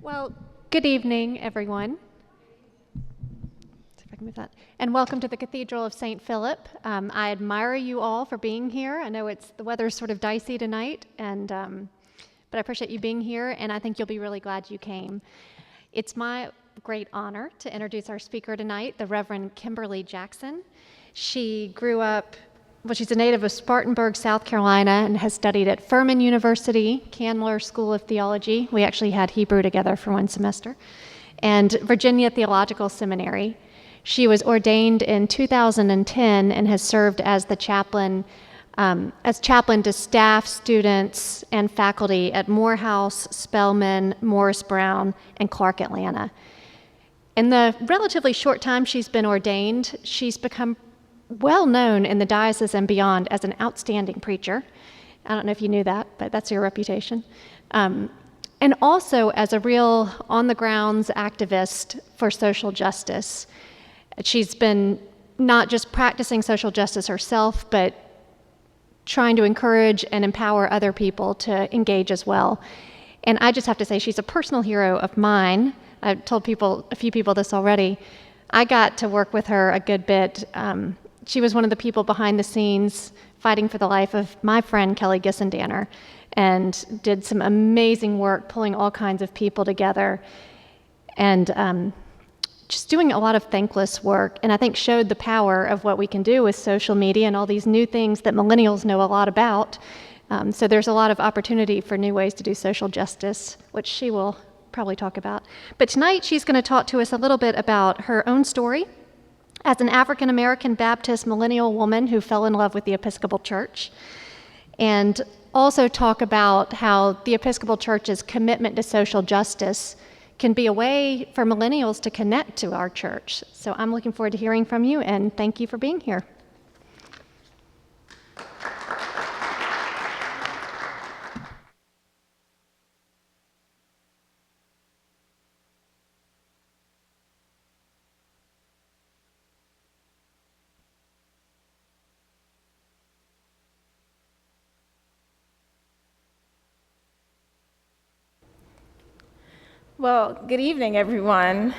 Well, good evening, everyone. See if I can move that. And welcome to the Cathedral of St. Philip. I admire you all for being here. I know the weather's sort of dicey tonight, but I appreciate you being here, and I think you'll be really glad you came. It's my great honor to introduce our speaker tonight, the Reverend Kimberly Jackson. She grew up. She's a native of Spartanburg, South Carolina, and has studied at Furman University, Candler School of Theology. We actually had Hebrew together for one semester, and Virginia Theological Seminary. She was ordained in 2010 and has served as the chaplain to staff, students, and faculty at Morehouse, Spelman, Morris Brown, and Clark Atlanta. In the relatively short time she's been ordained, she's become well known in the diocese and beyond as an outstanding preacher. I don't know if you knew that, but that's your reputation. And also as a real on-the-grounds activist for social justice. She's been not just practicing social justice herself, but trying to encourage and empower other people to engage as well. And I just have to say, she's a personal hero of mine. I've told a few people this already. I got to work with her a good bit. She was one of the people behind the scenes fighting for the life of my friend Kelly Gissendanner, and did some amazing work pulling all kinds of people together and just doing a lot of thankless work, and I think showed the power of what we can do with social media and all these new things that millennials know a lot about. So there's a lot of opportunity for new ways to do social justice, which she will probably talk about. But tonight she's going to talk to us a little bit about her own story as an African-American Baptist millennial woman who fell in love with the Episcopal Church, and also talk about how the Episcopal Church's commitment to social justice can be a way for millennials to connect to our church. So I'm looking forward to hearing from you, and thank you for being here. Well, good evening, everyone.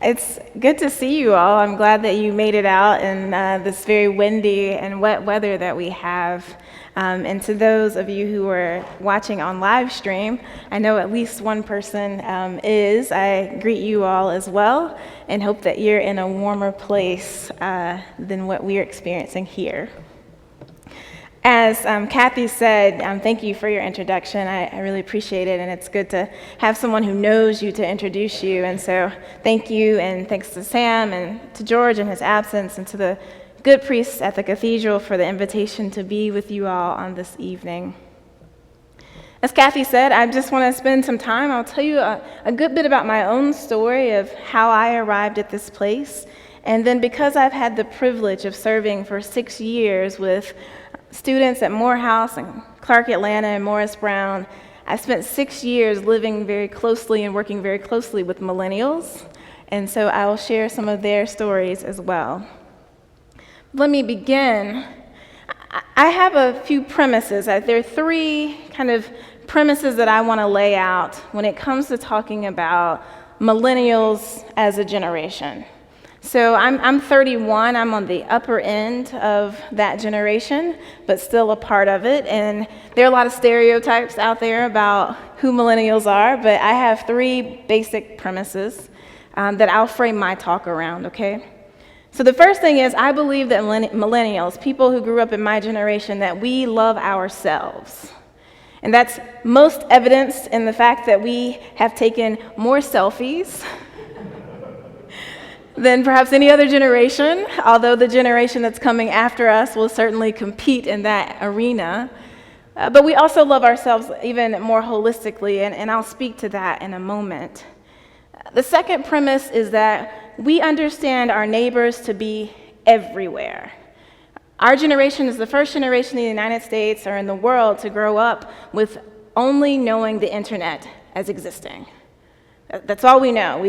It's good to see you all. I'm glad that you made it out in this very windy and wet weather that we have. And to those of you who are watching on live stream, I know at least one person is. I greet you all as well and hope that you're in a warmer place than what we're experiencing here. As Kathy said, thank you for your introduction. I really appreciate it, and it's good to have someone who knows you to introduce you. And so thank you, and thanks to Sam and to George in his absence, and to the good priests at the cathedral for the invitation to be with you all on this evening. As Kathy said, I just want to spend some time. I'll tell you a good bit about my own story of how I arrived at this place. And then because I've had the privilege of serving for 6 years with students at Morehouse and Clark Atlanta and Morris Brown, I spent 6 years living very closely and working very closely with millennials, and so I will share some of their stories as well. Let me begin. I have a few premises. There are 3 kind of premises that I want to lay out when it comes to talking about millennials as a generation. So I'm 31, I'm on the upper end of that generation, but still a part of it. And there are a lot of stereotypes out there about who millennials are, but I have 3 basic premises that I'll frame my talk around, okay? So the first thing is, I believe that millennials, people who grew up in my generation, that we love ourselves. And that's most evidenced in the fact that we have taken more selfies than perhaps any other generation, although the generation that's coming after us will certainly compete in that arena. But we also love ourselves even more holistically, and I'll speak to that in a moment. The second premise is that we understand our neighbors to be everywhere. Our generation is the first generation in the United States or in the world to grow up with only knowing the internet as existing. That's all we know.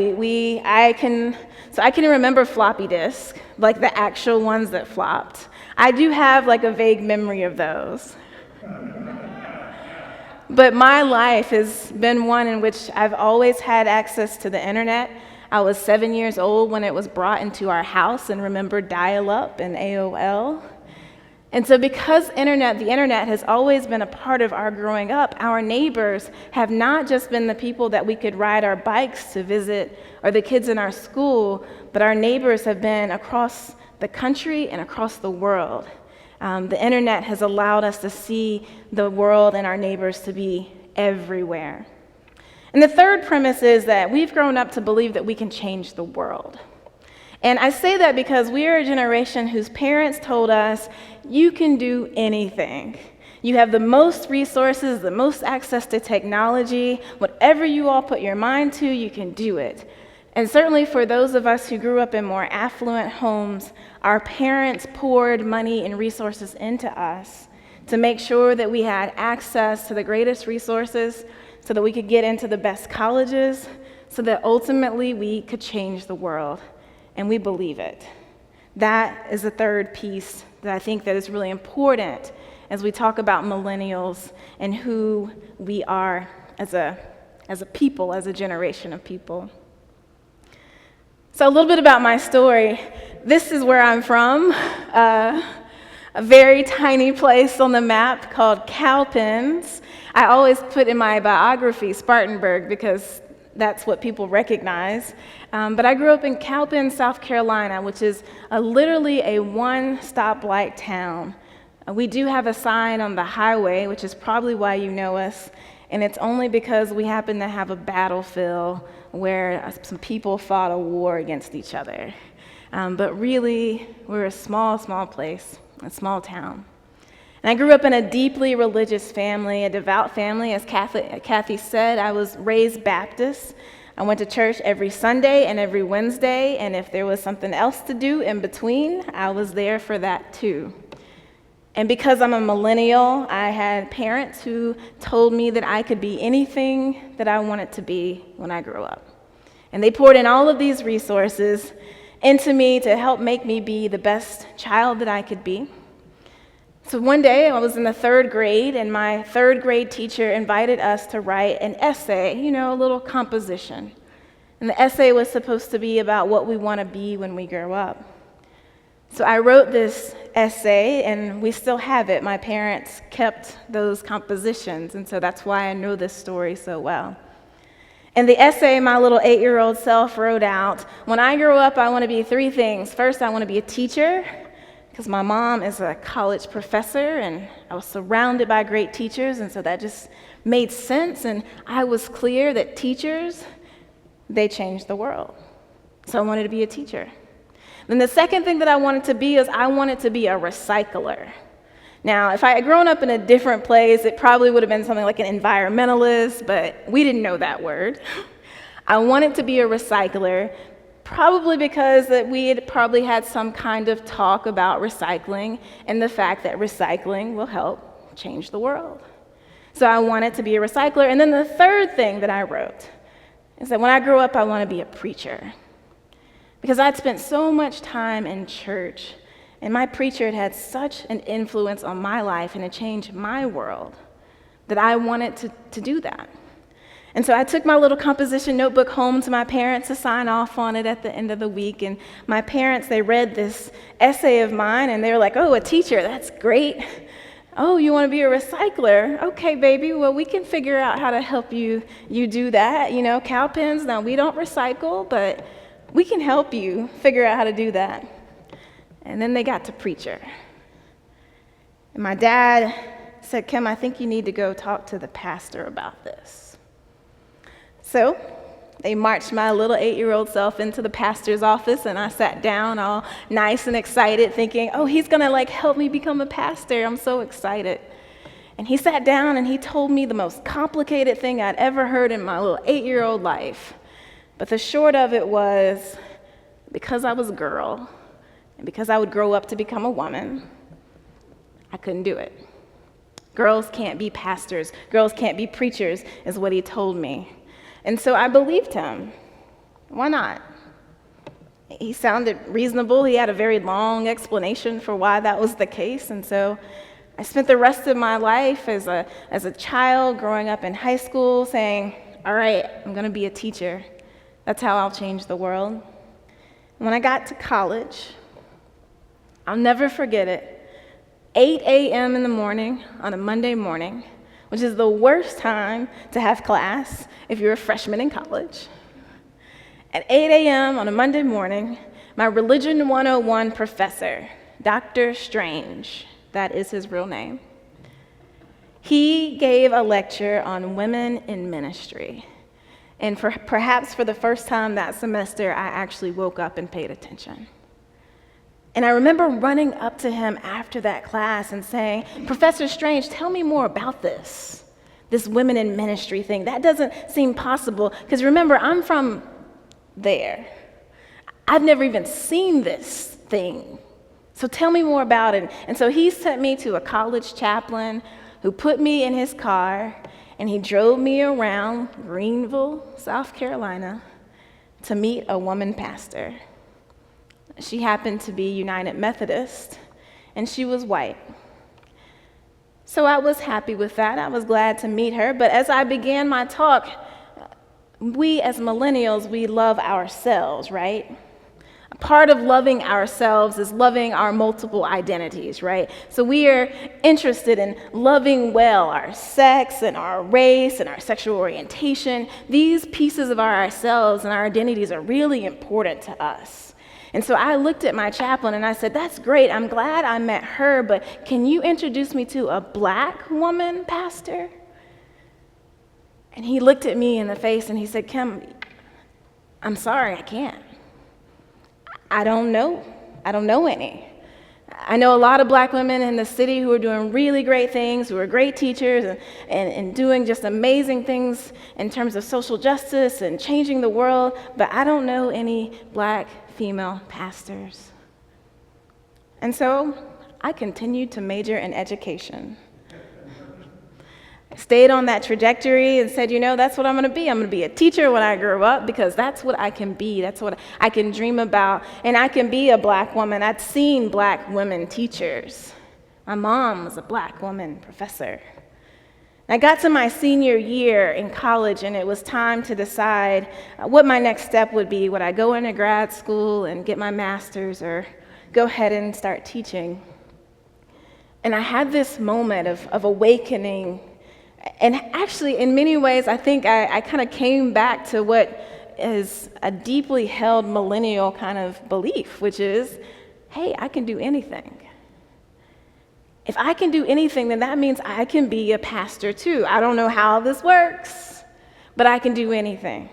I can remember floppy disks, like the actual ones that flopped. I do have like a vague memory of those. But my life has been one in which I've always had access to the internet. I was 7 years old when it was brought into our house and remember dial-up and AOL. And so because the internet has always been a part of our growing up, our neighbors have not just been the people that we could ride our bikes to visit or the kids in our school, but our neighbors have been across the country and across the world. The internet has allowed us to see the world and our neighbors to be everywhere. And the third premise is that we've grown up to believe that we can change the world. And I say that because we are a generation whose parents told us, you can do anything. You have the most resources, the most access to technology. Whatever you all put your mind to, you can do it. And certainly for those of us who grew up in more affluent homes, our parents poured money and resources into us to make sure that we had access to the greatest resources so that we could get into the best colleges, so that ultimately we could change the world. And we believe it. That is the third piece that I think that is really important as we talk about millennials and who we are as a people, as a generation of people. So a little bit about my story. This is where I'm from, a very tiny place on the map called Cowpens. I always put in my biography Spartanburg because that's what people recognize. But I grew up in Cowpens, South Carolina, which is literally a one-stoplight town. We do have a sign on the highway, which is probably why you know us, and it's only because we happen to have a battlefield where some people fought a war against each other. But really, we're a small place, a small town. And I grew up in a deeply religious family, a devout family. As Kathy said, I was raised Baptist. I went to church every Sunday and every Wednesday, and if there was something else to do in between, I was there for that too. And because I'm a millennial, I had parents who told me that I could be anything that I wanted to be when I grew up. And they poured in all of these resources into me to help make me be the best child that I could be. So one day, I was in the third grade, and my third grade teacher invited us to write an essay, a little composition. And the essay was supposed to be about what we want to be when we grow up. So I wrote this essay, and we still have it. My parents kept those compositions, and so that's why I know this story so well. In the essay, my little 8-year-old self wrote out, when I grow up, I want to be 3 things. First, I want to be a teacher, because my mom is a college professor, and I was surrounded by great teachers, and so that just made sense, and I was clear that teachers, they change the world. So I wanted to be a teacher. Then the second thing that I wanted to be is I wanted to be a recycler. Now, if I had grown up in a different place, it probably would have been something like an environmentalist, but we didn't know that word. I wanted to be a recycler, probably because that we had probably had some kind of talk about recycling and the fact that recycling will help change the world. So I wanted to be a recycler. And then the third thing that I wrote is that when I grow up, I want to be a preacher. Because I'd spent so much time in church, and my preacher had had such an influence on my life and it changed my world that I wanted to do that. And so I took my little composition notebook home to my parents to sign off on it at the end of the week. And my parents, they read this essay of mine, and they were like, oh, a teacher, that's great. Oh, you want to be a recycler? Okay, baby, well, we can figure out how to help you do that. Cowpens, now we don't recycle, but we can help you figure out how to do that. And then they got to preacher. And my dad said, Kim, I think you need to go talk to the pastor about this. So they marched my little 8-year-old self into the pastor's office, and I sat down all nice and excited, thinking, oh, he's going to help me become a pastor. I'm so excited. And he sat down and he told me the most complicated thing I'd ever heard in my little 8-year-old life. But the short of it was, because I was a girl, and because I would grow up to become a woman, I couldn't do it. Girls can't be pastors. Girls can't be preachers, is what he told me. And so I believed him. Why not? He sounded reasonable. He had a very long explanation for why that was the case. And so I spent the rest of my life as a child growing up in high school saying, all right, I'm going to be a teacher. That's how I'll change the world. And when I got to college, I'll never forget it, 8 a.m. in the morning on a Monday morning, which is the worst time to have class if you're a freshman in college. At 8 a.m. on a Monday morning, my Religion 101 professor, Dr. Strange, that is his real name, he gave a lecture on women in ministry. And perhaps for the first time that semester, I actually woke up and paid attention. And I remember running up to him after that class and saying, Professor Strange, tell me more about this women in ministry thing. That doesn't seem possible, because remember, I'm from there. I've never even seen this thing. So tell me more about it. And so he sent me to a college chaplain who put me in his car, and he drove me around Greenville, South Carolina, to meet a woman pastor. She happened to be United Methodist, and she was white. So I was happy with that. I was glad to meet her. But as I began my talk, we as millennials, we love ourselves, right? A part of loving ourselves is loving our multiple identities, right? So we are interested in loving well our sex and our race and our sexual orientation. These pieces of ourselves and our identities are really important to us. And so I looked at my chaplain and I said, that's great, I'm glad I met her, but can you introduce me to a black woman pastor? And he looked at me in the face and he said, Kim, I'm sorry, I can't. I don't know any. I know a lot of black women in the city who are doing really great things, who are great teachers and doing just amazing things in terms of social justice and changing the world, but I don't know any black female pastors. And so I continued to major in education. I stayed on that trajectory and said, that's what I'm going to be. I'm going to be a teacher when I grow up, because that's what I can be. That's what I can dream about. And I can be a black woman. I'd seen black women teachers. My mom was a black woman professor. I got to my senior year in college, and it was time to decide what my next step would be. Would I go into grad school and get my master's, or go ahead and start teaching? And I had this moment of awakening. And actually, in many ways, I think I kind of came back to what is a deeply held millennial kind of belief, which is, hey, I can do anything. If I can do anything, then that means I can be a pastor too. I don't know how this works, but I can do anything.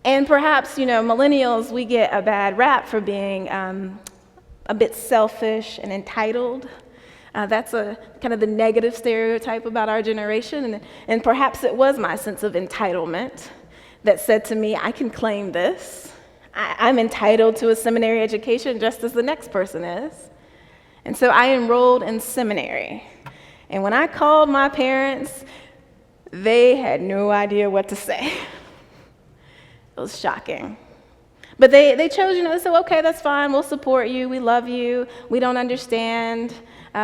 And perhaps, millennials, we get a bad rap for being a bit selfish and entitled. That's a kind of the negative stereotype about our generation, and perhaps it was my sense of entitlement that said to me, I can claim this. I'm entitled to a seminary education just as the next person is. And so I enrolled in seminary. And when I called my parents, they had no idea what to say. It was shocking. But they chose, they said, okay, that's fine, we'll support you, we love you, we don't understand.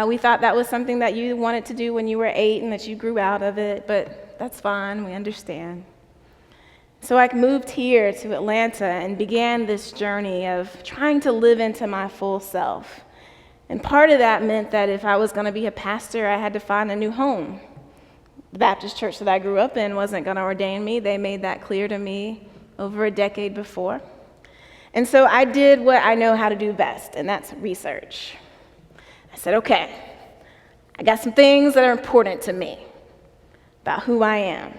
We thought that was something that you wanted to do when you were 8 and that you grew out of it, but that's fine, we understand. So I moved here to Atlanta and began this journey of trying to live into my full self. And part of that meant that if I was going to be a pastor, I had to find a new home. The Baptist church that I grew up in wasn't going to ordain me. They made that clear to me over a decade before. And so I did what I know how to do best, and that's research. I said, okay, I got some things that are important to me about who I am.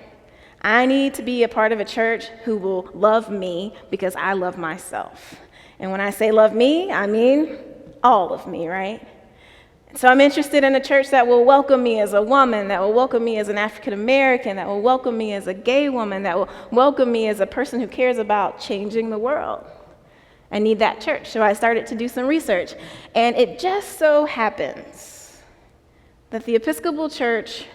I need to be a part of a church who will love me because I love myself. And when I say love me, I mean all of me, right? So I'm interested in a church that will welcome me as a woman, that will welcome me as an African American, that will welcome me as a gay woman, that will welcome me as a person who cares about changing the world. I need that church. So I started to do some research. And it just so happens that the Episcopal Church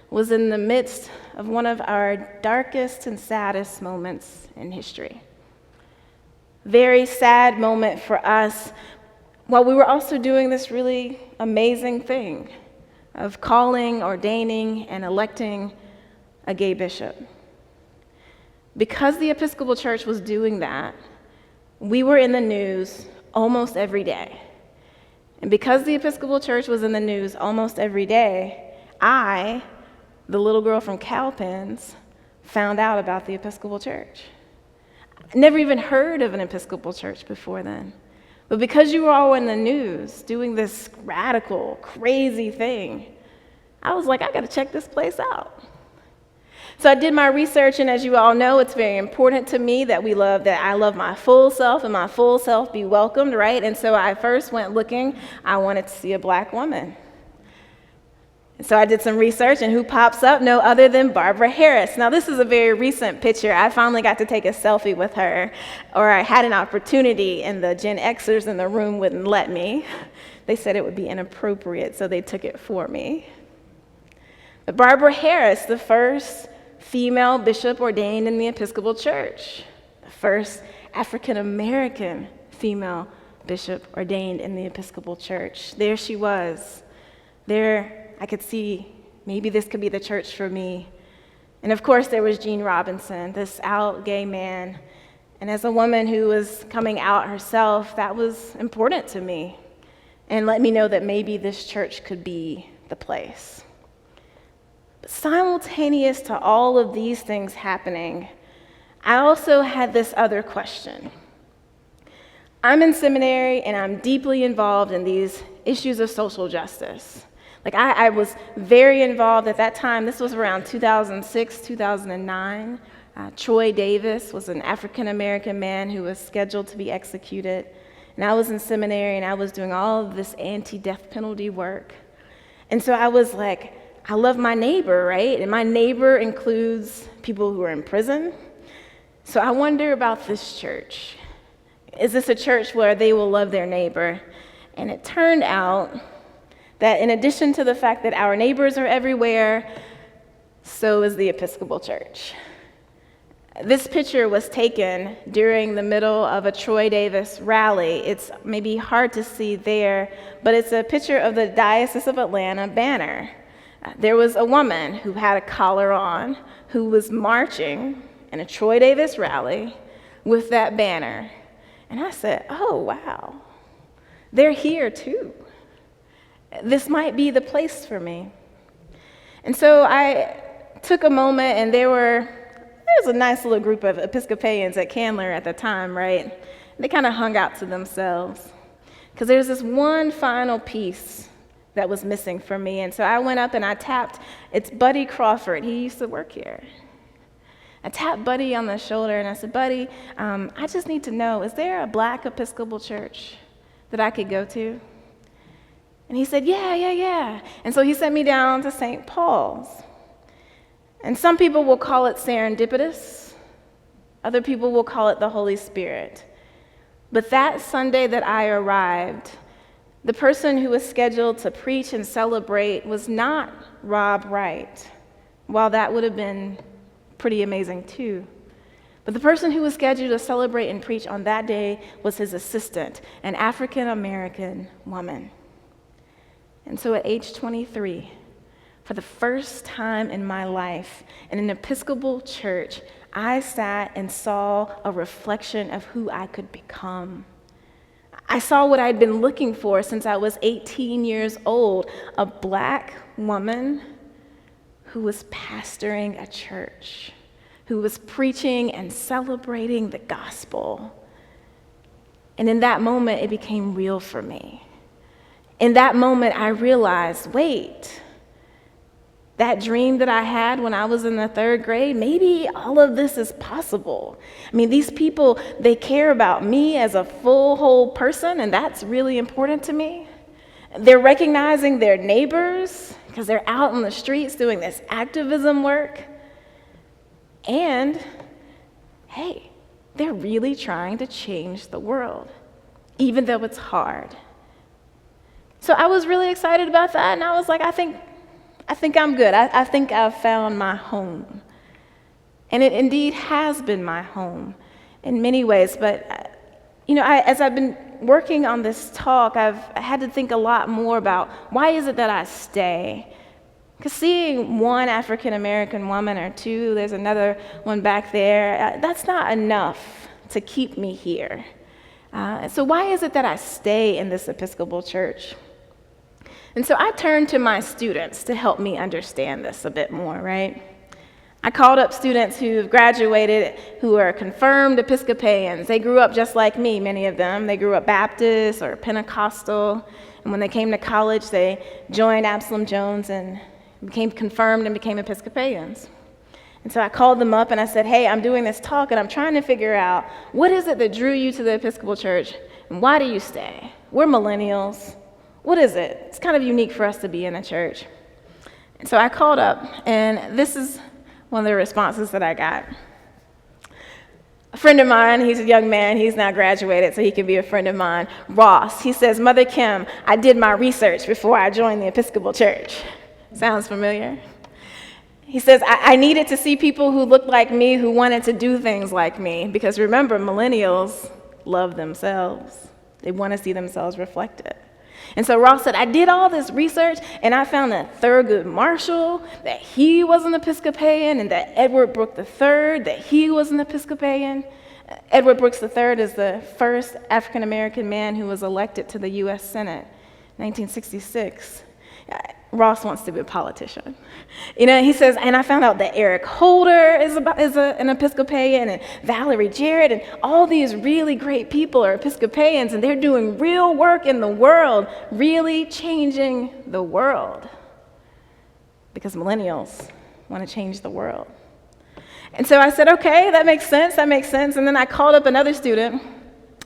was in the midst of one of our darkest and saddest moments in history. Very sad moment for us, while we were also doing this really amazing thing of calling, ordaining, and electing a gay bishop. Because the Episcopal Church was doing that, we were in the news almost every day. And because the Episcopal Church was in the news almost every day, I, the little girl from Cowpens, found out about the Episcopal Church. I never even heard of an Episcopal Church before then. But because you were all in the news doing this radical, crazy thing, I was like, I gotta check this place out. So I did my research, and as you all know, it's very important to me that I love my full self and my full self be welcomed, right? And so I first went looking. I wanted to see a black woman. And so I did some research, and who pops up? No other than Barbara Harris. Now, this is a very recent picture. I finally got to take a selfie with her, or I had an opportunity, and the Gen Xers in the room wouldn't let me. They said it would be inappropriate, so they took it for me. But Barbara Harris, the first female bishop ordained in the Episcopal Church, the first African-American female bishop ordained in the Episcopal Church. There she was. There I could see maybe this could be the church for me. And of course there was Gene Robinson, this out gay man. And as a woman who was coming out herself, that was important to me and let me know that maybe this church could be the place. But simultaneous to all of these things happening, I also had this other question. I'm in seminary and I'm deeply involved in these issues of social justice. Like I was very involved at that time. This was around 2006, 2009. Troy Davis was an African-American man who was scheduled to be executed. And I was in seminary and I was doing all of this anti-death penalty work. And so I was like, I love my neighbor, right? And my neighbor includes people who are in prison. So I wonder about this church. Is this a church where they will love their neighbor? And it turned out that in addition to the fact that our neighbors are everywhere, so is the Episcopal Church. This picture was taken during the middle of a Troy Davis rally. It's maybe hard to see there, but it's a picture of the Diocese of Atlanta banner. There was a woman who had a collar on who was marching in a Troy Davis rally with that banner. And I said, oh, wow, they're here too. This might be the place for me. And so I took a moment, and there was a nice little group of Episcopalians at Candler at the time, right? They kind of hung out to themselves because there's this one final piece that was missing for me. And so I went up and I tapped, it's Buddy Crawford. He used to work here. I tapped Buddy on the shoulder and I said, Buddy, I just need to know, is there a black Episcopal church that I could go to? And he said, yeah. And so he sent me down to St. Paul's. And some people will call it serendipitous. Other people will call it the Holy Spirit. But that Sunday that I arrived, the person who was scheduled to preach and celebrate was not Rob Wright, while that would have been pretty amazing too. But the person who was scheduled to celebrate and preach on that day was his assistant, an African-American woman. And so at age 23, for the first time in my life, in an Episcopal church, I sat and saw a reflection of who I could become. I saw what I'd been looking for since I was 18 years old, a black woman who was pastoring a church, who was preaching and celebrating the gospel. And in that moment, it became real for me. In that moment, I realized, wait, that dream that I had when I was in the 3rd grade, maybe all of this is possible. I mean, these people, they care about me as a full, whole person, and that's really important to me. They're recognizing their neighbors because they're out on the streets doing this activism work. And, hey, they're really trying to change the world, even though it's hard. So I was really excited about that, and I was like, I think I'm good. I think I've found my home. And it indeed has been my home in many ways. But, as I've been working on this talk, I had to think a lot more about why is it that I stay? Because seeing one African American woman or two, there's another one back there, that's not enough to keep me here. So why is it that I stay in this Episcopal church? And so I turned to my students to help me understand this a bit more, right? I called up students who've graduated who are confirmed Episcopalians. They grew up just like me, many of them. They grew up Baptist or Pentecostal. And when they came to college, they joined Absalom Jones and became confirmed and became Episcopalians. And so I called them up and I said, hey, I'm doing this talk and I'm trying to figure out what is it that drew you to the Episcopal Church and why do you stay? We're millennials. What is it? It's kind of unique for us to be in a church. And so I called up and this is one of the responses that I got. A friend of mine, he's a young man, he's now graduated, so he can be a friend of mine, Ross. He says, Mother Kim, I did my research before I joined the Episcopal Church. Sounds familiar? He says, I needed to see people who looked like me, who wanted to do things like me, because remember, millennials love themselves. They want to see themselves reflected. And so Ross said, I did all this research, and I found that Thurgood Marshall, that he was an Episcopalian, and that Edward Brooke III, that he was an Episcopalian. Edward Brooks III is the first African-American man who was elected to the U.S. Senate, 1966. Ross wants to be a politician. You know, he says, and I found out that Eric Holder is an Episcopalian, and Valerie Jarrett, and all these really great people are Episcopalians, and they're doing real work in the world, really changing the world. Because millennials want to change the world. And so I said, okay, that makes sense. And then I called up another student,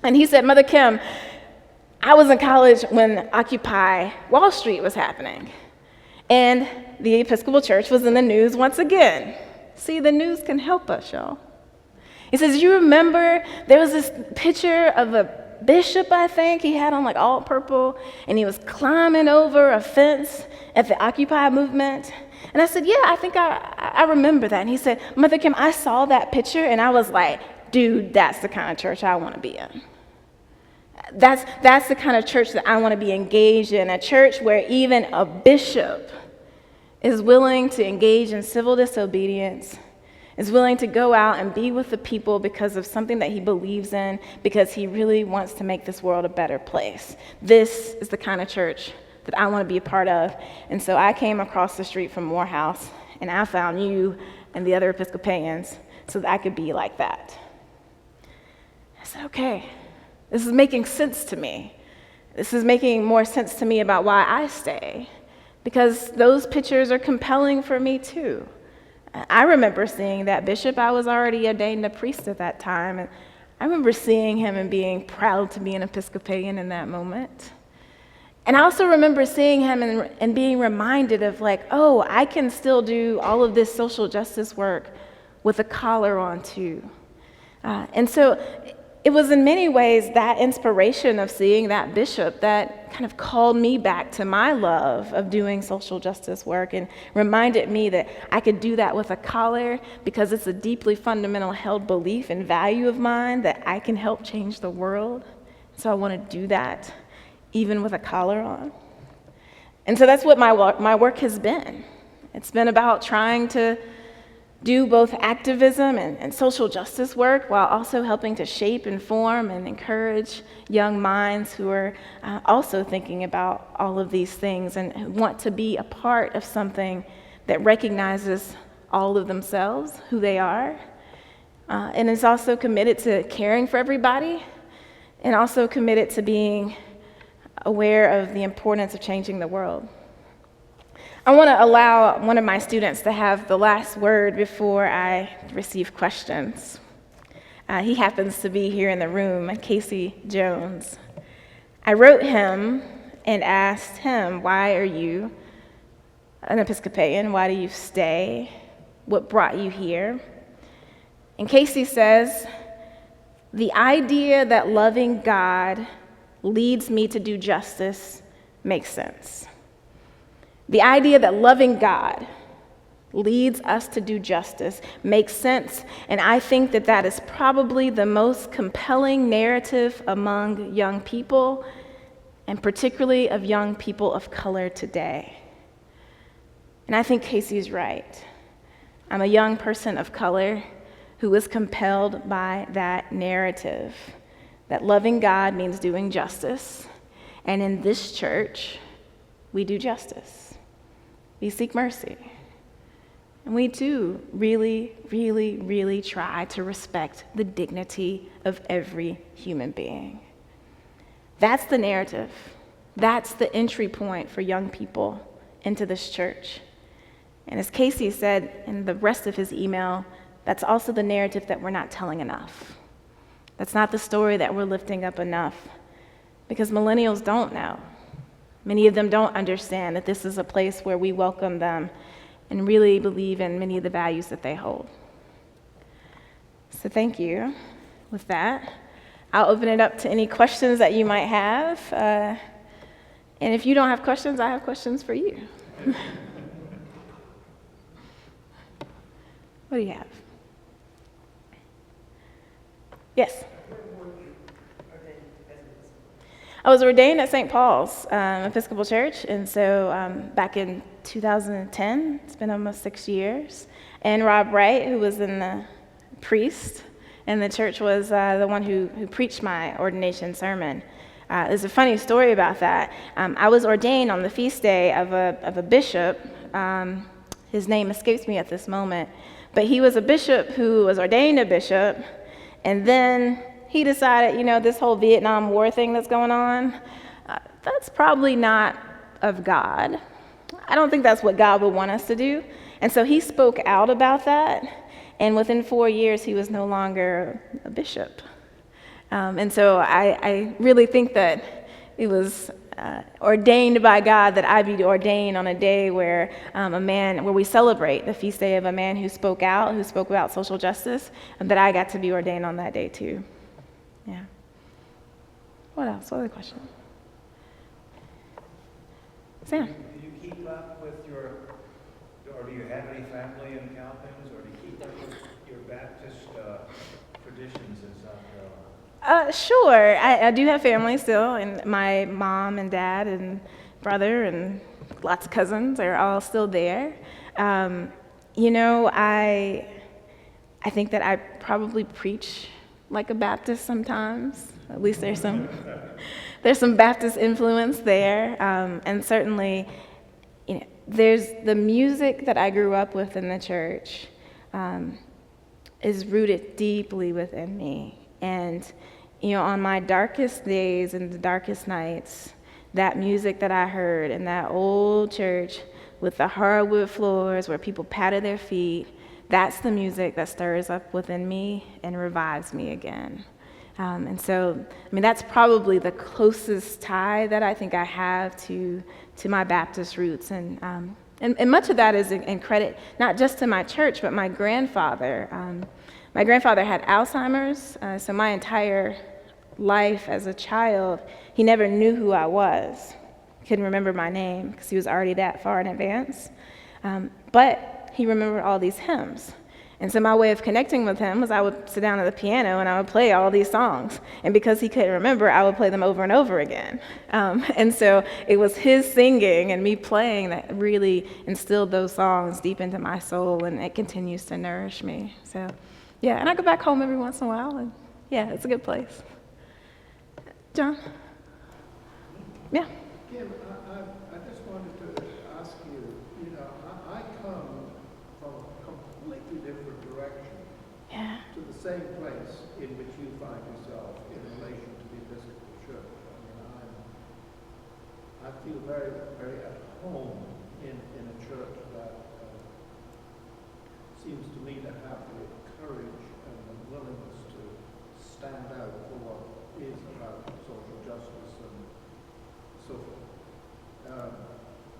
and he said, Mother Kim, I was in college when Occupy Wall Street was happening. And the Episcopal Church was in the news once again. See, the news can help us, y'all. He says, you remember there was this picture of a bishop, I think, he had on like all purple, and he was climbing over a fence at the Occupy movement. And I said, yeah, I think I remember that. And he said, Mother Kim, I saw that picture, and I was like, dude, that's the kind of church I want to be in. That's the kind of church that I want to be engaged in, a church where even a bishop is willing to engage in civil disobedience, is willing to go out and be with the people because of something that he believes in, because he really wants to make this world a better place. This is the kind of church that I want to be a part of. And so I came across the street from Morehouse, and I found you and the other Episcopalians so that I could be like that. I said, okay. This is making sense to me. This is making more sense to me about why I stay, because those pictures are compelling for me too. I remember seeing that bishop. I was already ordained a priest at that time, and I remember seeing him and being proud to be an Episcopalian in that moment. And I also remember seeing him and being reminded of like, oh, I can still do all of this social justice work with a collar on too. And so it was in many ways that inspiration of seeing that bishop that kind of called me back to my love of doing social justice work and reminded me that I could do that with a collar because it's a deeply fundamental held belief and value of mine that I can help change the world. So I want to do that even with a collar on. And so that's what my work has been. It's been about trying to do both activism and social justice work while also helping to shape, inform, and encourage young minds who are also thinking about all of these things and want to be a part of something that recognizes all of themselves, who they are, and is also committed to caring for everybody and also committed to being aware of the importance of changing the world. I want to allow one of my students to have the last word before I receive questions. He happens to be here in the room, Casey Jones. I wrote him and asked him, why are you an Episcopalian? Why do you stay? What brought you here? And Casey says, the idea that loving God leads me to do justice makes sense. The idea that loving God leads us to do justice, makes sense, and I think that that is probably the most compelling narrative among young people, and particularly of young people of color today. And I think Casey's right. I'm a young person of color who was compelled by that narrative, that loving God means doing justice, and in this church, we do justice. We seek mercy. And we do really, really, really try to respect the dignity of every human being. That's the narrative. That's the entry point for young people into this church. And as Casey said in the rest of his email, that's also the narrative that we're not telling enough. That's not the story that we're lifting up enough, because millennials don't know. Many of them don't understand that this is a place where we welcome them and really believe in many of the values that they hold. So thank you. With that, I'll open it up to any questions that you might have. And if you don't have questions, I have questions for you. What do you have? Yes? I was ordained at St. Paul's Episcopal Church, and so back in 2010, it's been almost 6 years. And Rob Wright, who was in the priest in the church, was the one who preached my ordination sermon. There's a funny story about that. I was ordained on the feast day of a bishop. His name escapes me at this moment, but he was a bishop who was ordained a bishop, and then he decided, this whole Vietnam War thing that's going on, that's probably not of God. I don't think that's what God would want us to do. And so he spoke out about that, and within 4 years, he was no longer a bishop. And so I really think that it was ordained by God that I be ordained on a day where where we celebrate the feast day of a man who spoke out, who spoke about social justice, and that I got to be ordained on that day too. Yeah. What else? What other question? Sam? Do you keep up with or do you have any family in Calpins, or do you keep up with your Baptist traditions in South Carolina? Sure. I do have family still, and my mom and dad and brother and lots of cousins are all still there. I think that I probably preach like a Baptist sometimes. At least there's some Baptist influence there, and certainly, there's the music that I grew up with in the church is rooted deeply within me, and on my darkest days and the darkest nights, that music that I heard in that old church with the hardwood floors where people patted their feet, that's the music that stirs up within me and revives me again. And so, that's probably the closest tie that I think I have to my Baptist roots. And much of that is in credit, not just to my church, but my grandfather. My grandfather had Alzheimer's, so my entire life as a child, he never knew who I was. Couldn't remember my name because he was already that far in advance. But he remembered all these hymns. And so my way of connecting with him was I would sit down at the piano and I would play all these songs. And because he couldn't remember, I would play them over and over again. And so it was his singing and me playing that really instilled those songs deep into my soul, and it continues to nourish me. So, yeah, and I go back home every once in a while, and yeah, it's a good place. John? Yeah. Kim, I just wanted to ask you, I come from a completely different direction to the same place in which you find yourself in relation to the Episcopal Church. I feel very, very at home in a church that seems to me to have the courage and the willingness to stand out for what is about social justice and so forth.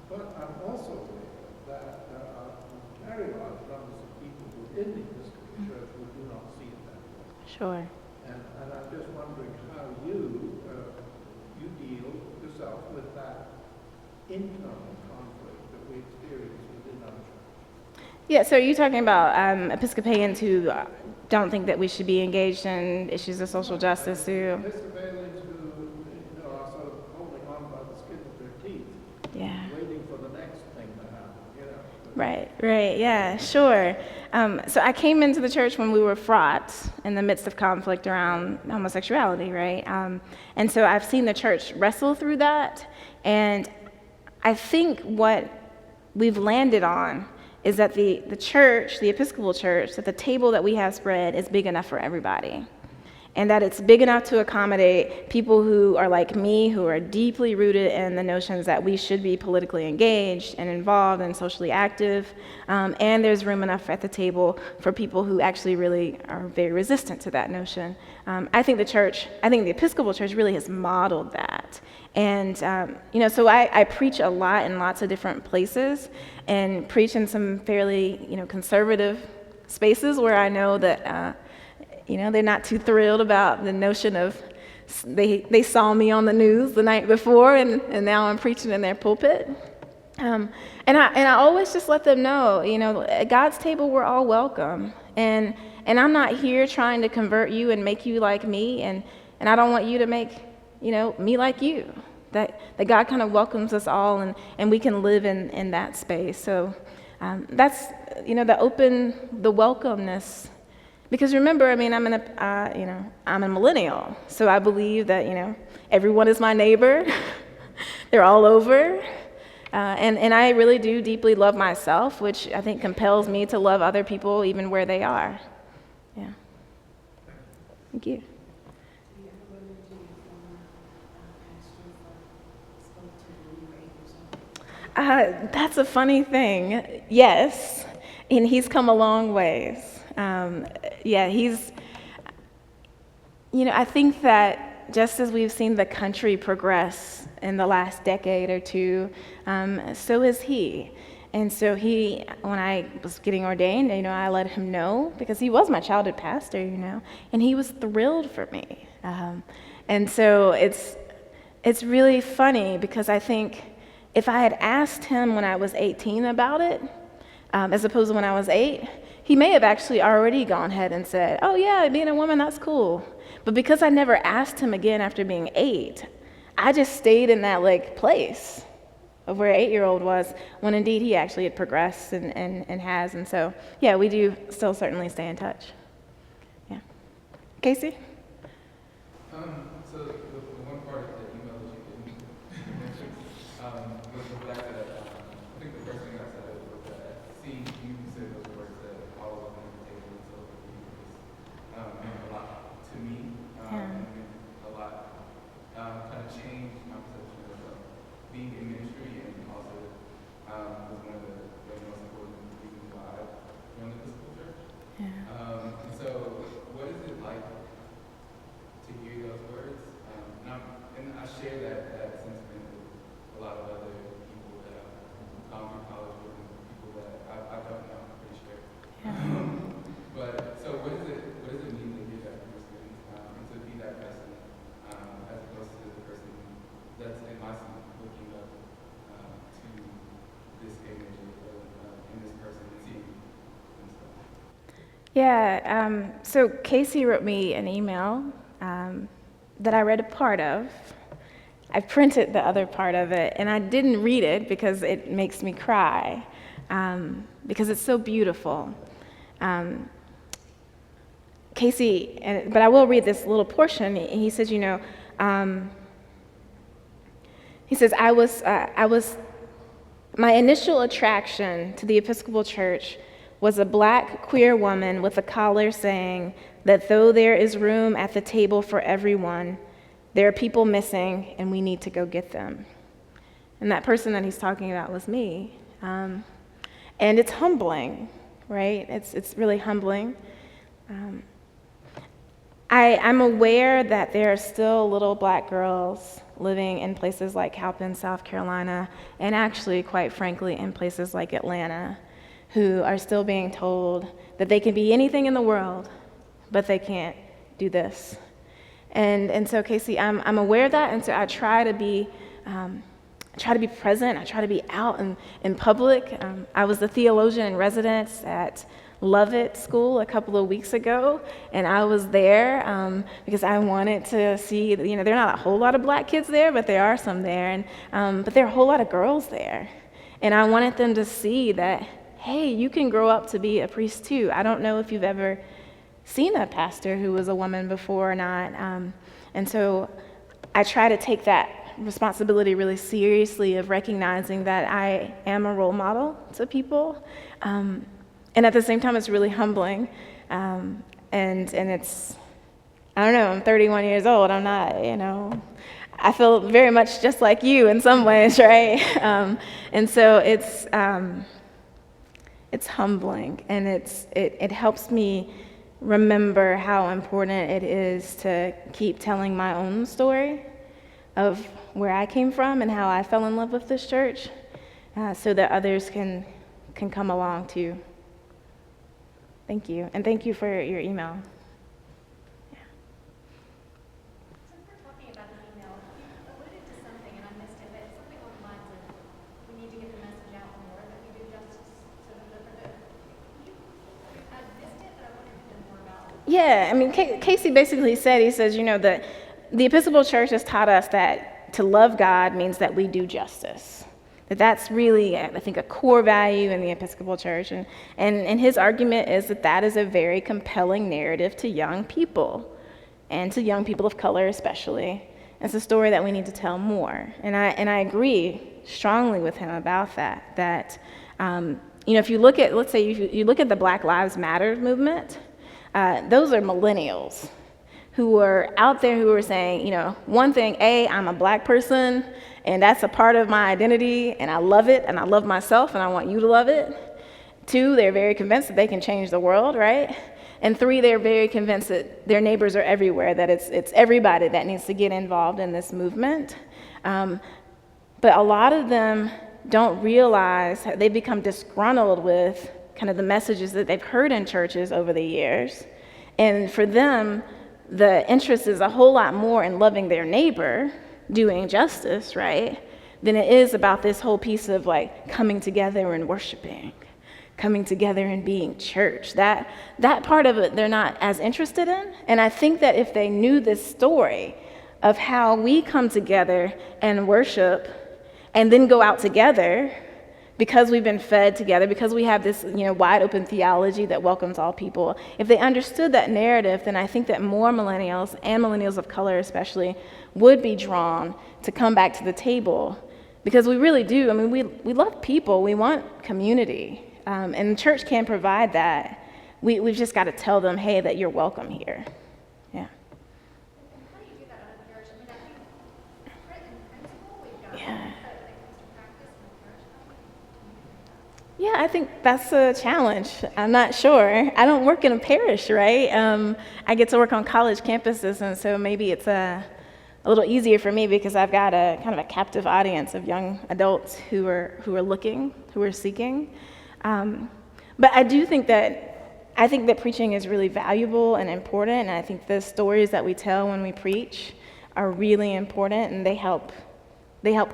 But I'm also aware that there are very large numbers of people within the Episcopal Church who do not see it that way. Sure. And I'm just wondering how you deal yourself with that internal conflict that we experience within our church. Yeah, so are you talking about Episcopalians who don't think that we should be engaged in issues of social justice who, Episcopalians who, are sort of holding on by the skin of their teeth, yeah. waiting for the next thing to happen. Right, yeah, sure. So I came into the church when we were fraught in the midst of conflict around homosexuality, right? And so I've seen the church wrestle through that, and I think what we've landed on is that the church, the Episcopal Church, that the table that we have spread is big enough for everybody. And that it's big enough to accommodate people who are like me, who are deeply rooted in the notions that we should be politically engaged and involved and socially active. And there's room enough at the table for people who actually really are very resistant to that notion. I think the Episcopal Church really has modeled that. And, so I preach a lot in lots of different places and preach in some fairly, conservative spaces where I know that, they're not too thrilled about the notion of they saw me on the news the night before and now I'm preaching in their pulpit. And I always just let them know, at God's table we're all welcome. And I'm not here trying to convert you and make you like me, and I don't want you to make, me like you. That God kind of welcomes us all and we can live in that space. So that's, the welcomeness. Because remember, I'm a millennial, so I believe that, everyone is my neighbor. They're all over. And I really do deeply love myself, which I think compels me to love other people even where they are. Yeah. Thank you. That's a funny thing. Yes, and he's come a long ways. I think that just as we've seen the country progress in the last decade or two, so has he. And so when I was getting ordained, I let him know, because he was my childhood pastor, and he was thrilled for me. And so it's really funny, because I think if I had asked him when I was 18 about it, as opposed to when I was 8, he may have actually already gone ahead and said, oh yeah, being a woman, that's cool. But because I never asked him again after being 8, I just stayed in that place of where an 8-year-old was, when indeed he actually had progressed and has. And so, yeah, we do still certainly stay in touch. Yeah. Casey? So the one part of the email that you didn't mention was the fact that I think the first thing I said was that seeing you say those words that all of them at the table and so forth meant a lot to me, and meant a lot, kind of changed my perception of being in ministry, and also was one of the most important reasons why I joined the Episcopal Church. And so what is it like to hear those words? And I share that sentiment with a lot of other people that I've gone through college with, and people that I don't know, I'm pretty sure. But so what does it mean to hear that from your students, and to be that person, as opposed to the person that's in my seat looking up to this image in this person and seeing themselves? Yeah, so Casey wrote me an email that I read a part of. I printed the other part of it, and I didn't read it because it makes me cry, because it's so beautiful. Casey, but I will read this little portion. He says, he says, I was, my initial attraction to the Episcopal Church was a black queer woman with a collar saying that though there is room at the table for everyone, there are people missing and we need to go get them. And that person that he's talking about was me. And it's humbling, right? It's really humbling. I'm aware that there are still little black girls living in places like Halpin, South Carolina, and actually, quite frankly, in places like Atlanta, who are still being told that they can be anything in the world, but they can't do this. And so, Casey, I'm aware of that, and so I try to be I try to be present. I try to be out in public. I was the theologian in residence at Lovett School a couple of weeks ago, and I was there because I wanted to see, there are not a whole lot of black kids there, but there are some there, and but there are a whole lot of girls there. And I wanted them to see that, hey, you can grow up to be a priest too. I don't know if you've ever seen a pastor who was a woman before or not. And so I try to take that responsibility really seriously of recognizing that I am a role model to people. And at the same time, it's really humbling. And it's, I don't know, I'm 31 years old. I'm not, I feel very much just like you in some ways, right? And so it's humbling, and it helps me remember how important it is to keep telling my own story of where I came from and how I fell in love with this church, so that others can come along too. Thank you, and thank you for your email. Since we're talking about an email, you alluded to something, and I missed it, but something along the lines of we need to get the message out more, that we do justice so that I missed it, but I wanted to know more about it. Yeah, I mean, Casey basically said, he says, that the Episcopal Church has taught us that to love God means that we do justice. That's really, I think, a core value in the Episcopal Church. And his argument is that is a very compelling narrative to young people, and to young people of color especially. It's a story that we need to tell more. And I agree strongly with him about that, if you look at, let's say, you look at the Black Lives Matter movement, those are millennials who are out there who are saying, one thing, I'm a black person, and that's a part of my identity, and I love it, and I love myself, and I want you to love it. 2, they're very convinced that they can change the world, right? And 3, they're very convinced that their neighbors are everywhere, that it's everybody that needs to get involved in this movement. But a lot of them don't realize how they become disgruntled with kind of the messages that they've heard in churches over the years. And for them, the interest is a whole lot more in loving their neighbor, doing justice, right, than it is about this whole piece of like coming together and worshiping, coming together and being church. That part of it they're not as interested in. And I think that if they knew this story of how we come together and worship and then go out together, because we've been fed together, because we have this wide open theology that welcomes all people, if they understood that narrative, then I think that more millennials, and millennials of color especially, would be drawn to come back to the table. Because we really do. I mean, we love people. We want community. And the church can provide that. We've just got to tell them, hey, that you're welcome here. Yeah. And how do you do that on a parish? I mean, I think in principle we've got Yeah. that comes to practice in the parish. Yeah, I think that's a challenge. I'm not sure. I don't work in a parish, right? I get to work on college campuses, and so maybe it's a little easier for me because I've got a kind of a captive audience of young adults who are looking, who are seeking. But I do think that preaching is really valuable and important, and I think the stories that we tell when we preach are really important, and they help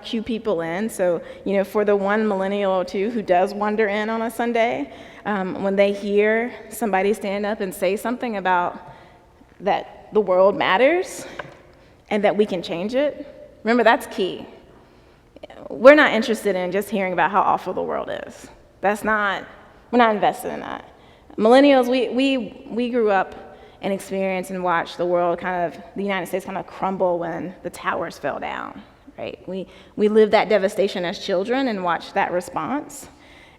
cue people in. So, for the one millennial or two who does wander in on a Sunday, when they hear somebody stand up and say something about that the world matters and that we can change it, remember, that's key. We're not interested in just hearing about how awful the world is. We're not invested in that. Millennials, we grew up and experienced and watched the United States kind of crumble when the towers fell down. Right? We lived that devastation as children and watched that response.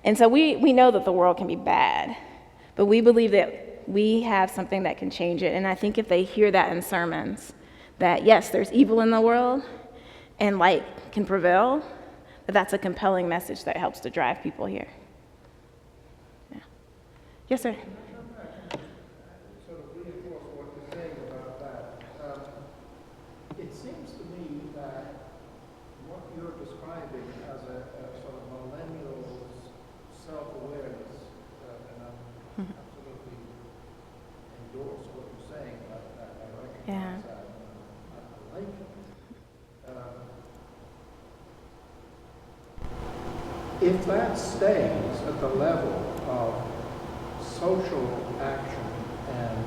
And so we know that the world can be bad, but we believe that we have something that can change it. And I think if they hear that in sermons, that yes, there's evil in the world and light can prevail, that's a compelling message that helps to drive people here. Yeah. Yes, sir. Sort of reinforce what you're saying about that. It seems to me that what you're describing as a sort of millennial's self-awareness, and I absolutely endorse what you're saying about that. I recognize that. I like it. if that stays at the level of social action and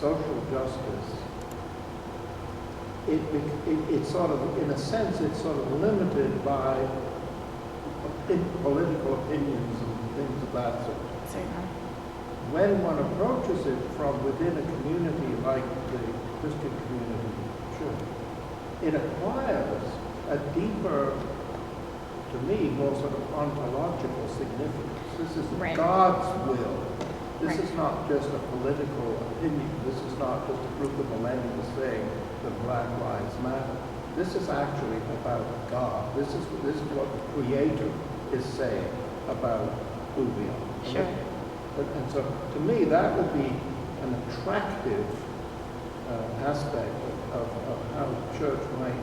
social justice, it's sort of, in a sense, it's sort of limited by political opinions and things of that sort. Certainly. When one approaches it from within a community like the Christian community church, it acquires a deeper, to me, more sort of ontological significance. This is Right. God's will. This Right. is not just a political opinion. This is not just a group of millennials saying that Black Lives Matter. This is actually about God. This is what the Creator is saying about who we are. Sure. And so, to me, that would be an attractive aspect of how the church might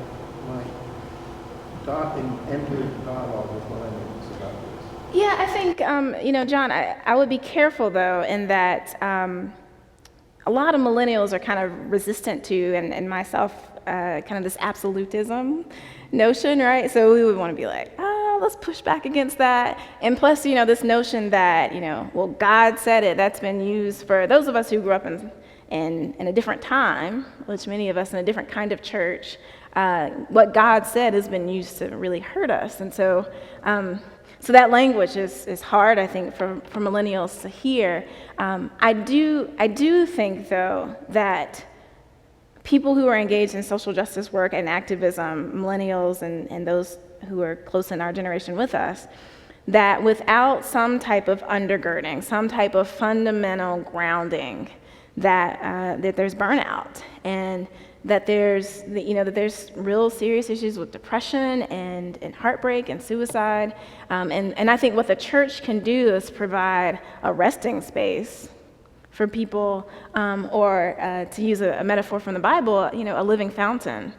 enter into dialogue with millennials about this. Yeah, I think, John, I would be careful, though, in that a lot of millennials are kind of resistant to, and myself, kind of this absolutism notion, right? So we would want to be like, let's push back against that. And plus, this notion that, well, God said it, that's been used for those of us who grew up in a different time, which many of us in a different kind of church, what God said has been used to really hurt us. And so that language is hard, I think, for millennials to hear. I do think, though, that people who are engaged in social justice work and activism, millennials and those who are close in our generation with us, that without some type of undergirding, some type of fundamental grounding, that there's burnout, and that there's real serious issues with depression and heartbreak and suicide, and I think what the church can do is provide a resting space for people, or to use a metaphor from the Bible, a living fountain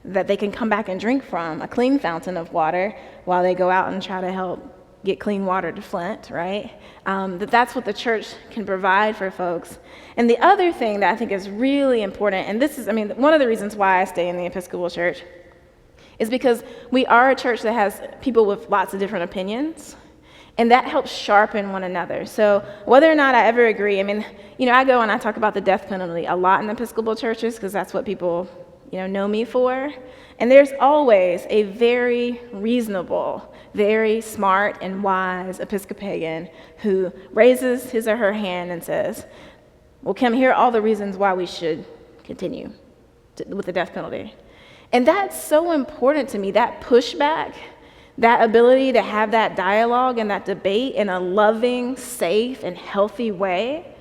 that they can come back and drink from, a clean fountain of water, while they go out and try to help get clean water to Flint, right? That's what the church can provide for folks. And the other thing that I think is really important, and this is, one of the reasons why I stay in the Episcopal Church, is because we are a church that has people with lots of different opinions, and that helps sharpen one another. So whether or not I ever agree, I go and I talk about the death penalty a lot in Episcopal churches because that's what people, know me for. And there's always a very reasonable, very smart and wise Episcopalian who raises his or her hand and says, well, Kim, here are all the reasons why we should continue with the death penalty. And that's so important to me, that pushback, that ability to have that dialogue and that debate in a loving, safe, and healthy way.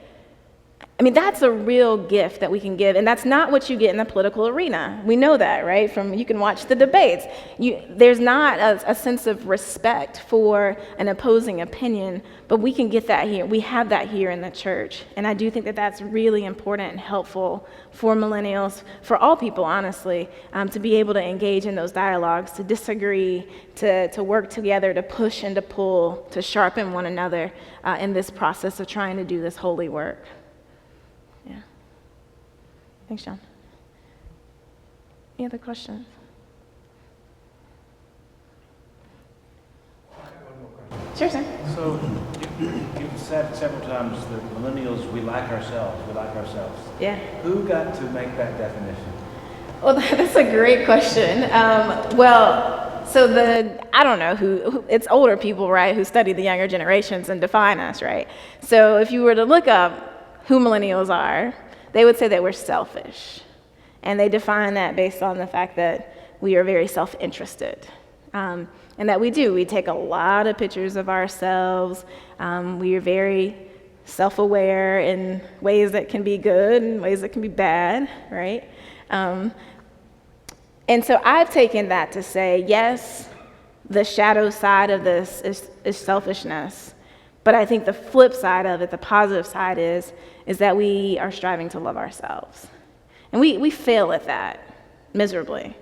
That's a real gift that we can give, and that's not what you get in the political arena. We know that, right? You can watch the debates. There's not a sense of respect for an opposing opinion, but we can get that here. We have that here in the church, and I do think that that's really important and helpful for millennials, for all people, honestly, to be able to engage in those dialogues, to disagree, to work together, to push and to pull, to sharpen one another in this process of trying to do this holy work. Yeah. Thanks, John. Any other questions? I have one more question. Sure, sir. So you've said several times that millennials, we like ourselves. Yeah. Who got to make that definition? Well, that's a great question. I don't know who, it's older people, right, who study the younger generations and define us, right? So if you were to look up who millennials are, they would say that we're selfish. And they define that based on the fact that we are very self-interested. And that we take a lot of pictures of ourselves. We are very self-aware in ways that can be good and ways that can be bad, right? And so I've taken that to say, yes, the shadow side of this is selfishness. But I think the flip side of it, the positive side is that we are striving to love ourselves. And we fail at that miserably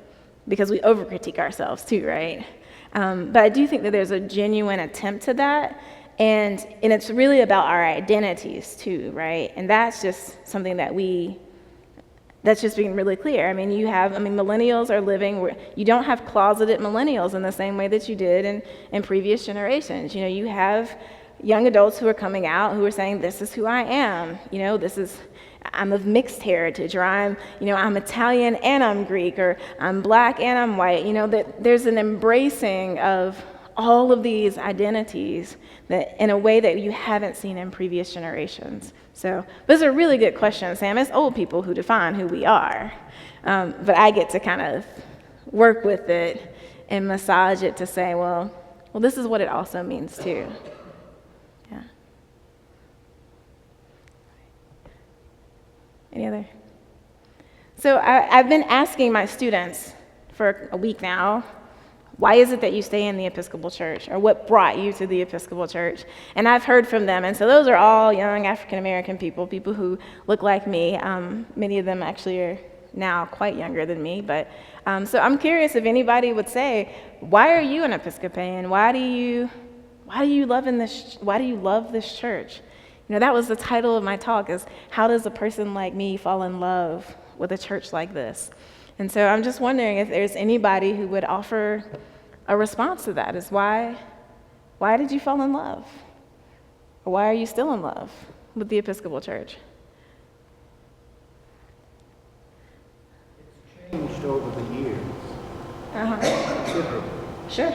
because we overcritique ourselves too, right? But I do think that there's a genuine attempt to that. And it's really about our identities too, right? And that's just something that we That's just being really clear. I mean, millennials are living where you don't have closeted millennials in the same way that you did in previous generations. You know, you have young adults who are coming out who are saying, this is who I am. You know, I'm of mixed heritage, or I'm Italian and I'm Greek, or I'm black and I'm white. You know, that there's an embracing of all of these identities that in a way that you haven't seen in previous generations. So those are really good questions, Sam. It's old people who define who we are. But I get to kind of work with it and massage it to say, well, this is what it also means too. Yeah. Any other? So I've been asking my students for a week now, why is it that you stay in the Episcopal Church? Or what brought you to the Episcopal Church? And I've heard from them. And so those are all young African-American people who look like me. Many of them actually are now quite younger than me. But so I'm curious if anybody would say, why are you an Episcopalian? Why do you love this church? You know, that was the title of my talk, is how does a person like me fall in love with a church like this? And so I'm just wondering if there's anybody who would offer a response to that. Is why did you fall in love? Or why are you still in love with the Episcopal Church? It's changed over the years considerably. Sure.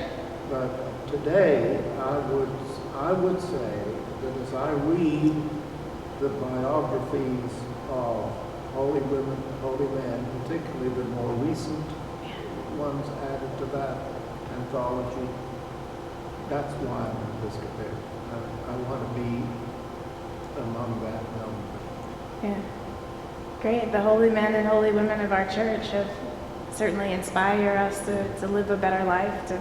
But today, I would say that as I read the biographies of holy women, holy men, particularly the more recent ones added to that anthology, that's why I'm an Episcopalian. I want to be among that number. Yeah. Great. The holy men and holy women of our church have certainly inspired us to live a better life,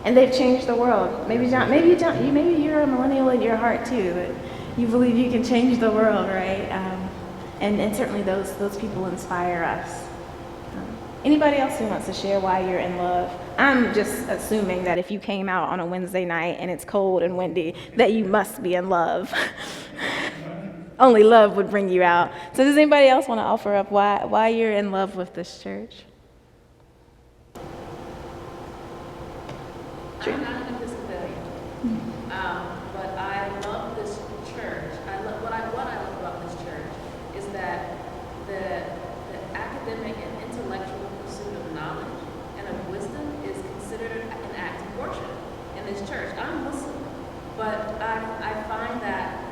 and they've changed the world. Maybe you're a millennial in your heart too, that you believe you can change the world, right? And certainly those people inspire us. Anybody else who wants to share why you're in love? I'm just assuming that if you came out on a Wednesday night and it's cold and windy, that you must be in love. Only love would bring you out. So does anybody else want to offer up why you're in love with this church? I'm not an Episcopalian, but I love this church. What I love about this church is that the academic and intellectual pursuit of knowledge and of wisdom is considered an act of worship in this church. I'm Muslim, but I find that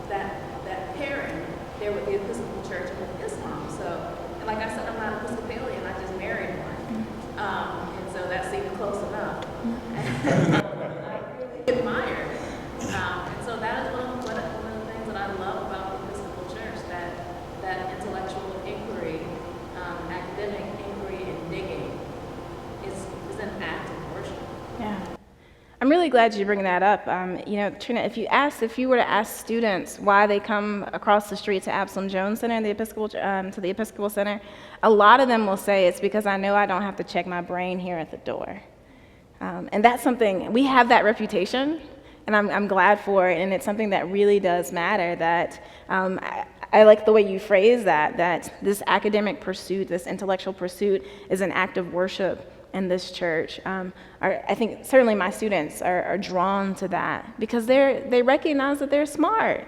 that pairing there with the Episcopal Church and with Islam. So, and like I said, I'm not Episcopalian. I just married one, and so that seemed close enough. I really admire. And so that is one of the things that I love about the Episcopal Church, that intellectual inquiry, academic inquiry and digging is an act of worship. Yeah. I'm really glad you bring that up. Trina, if you were to ask students why they come across the street to Absalom Jones Center and to the Episcopal Center, a lot of them will say it's because I know I don't have to check my brain here at the door. And that's something, we have that reputation, and I'm glad for it, and it's something that really does matter, that I like the way you phrase that this academic pursuit, this intellectual pursuit is an act of worship in this church. I think certainly my students are drawn to that because they recognize that they're smart,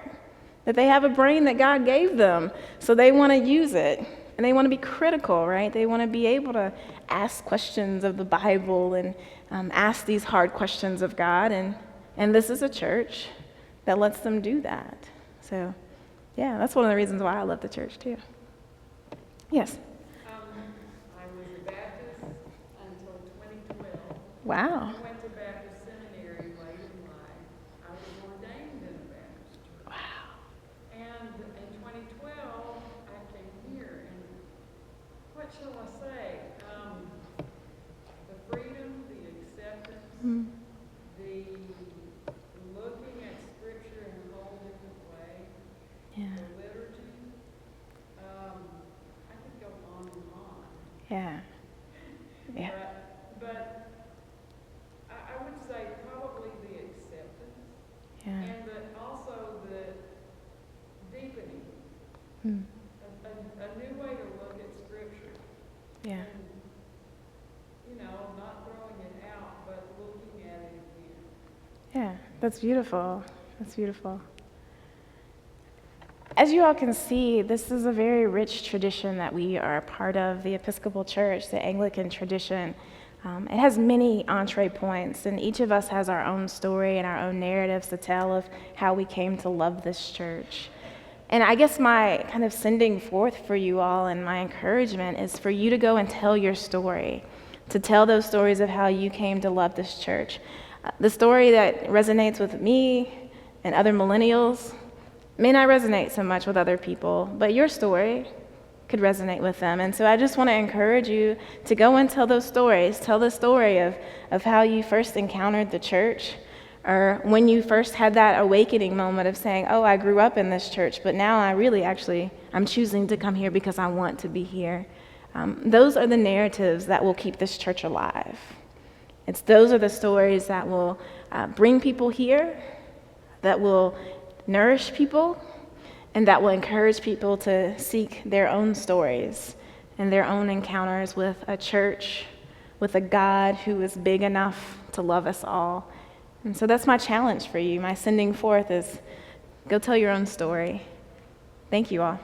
that they have a brain that God gave them, so they want to use it. And they want to be critical, right? They want to be able to ask questions of the Bible and ask these hard questions of God. And this is a church that lets them do that. So, yeah, that's one of the reasons why I love the church, too. Yes? I was a Baptist until 2012. Wow. I went to Baptist seminary late in life. I was ordained in a Baptist church. Wow. And in 2012, I came here, and what shall I say? The freedom, the acceptance, the looking at Scripture in a whole different way, Yeah. the liturgy. I could go on and on. Yeah. Yeah. But That's beautiful. That's beautiful. As you all can see, this is a very rich tradition that we are a part of, the Episcopal Church, the Anglican tradition. It has many entree points, and each of us has our own story and our own narratives to tell of how we came to love this church. And I guess my kind of sending forth for you all and my encouragement is for you to go and tell your story, to tell those stories of how you came to love this church. The story that resonates with me and other millennials may not resonate so much with other people, but your story could resonate with them. And so I just want to encourage you to go and tell those stories. Tell the story of how you first encountered the church, or when you first had that awakening moment of saying, oh, I grew up in this church, but now I'm choosing to come here because I want to be here. Those are the narratives that will keep this church alive. Those are the stories that will bring people here, that will nourish people, and that will encourage people to seek their own stories and their own encounters with a church, with a God who is big enough to love us all. And so that's my challenge for you. My sending forth is go tell your own story. Thank you all.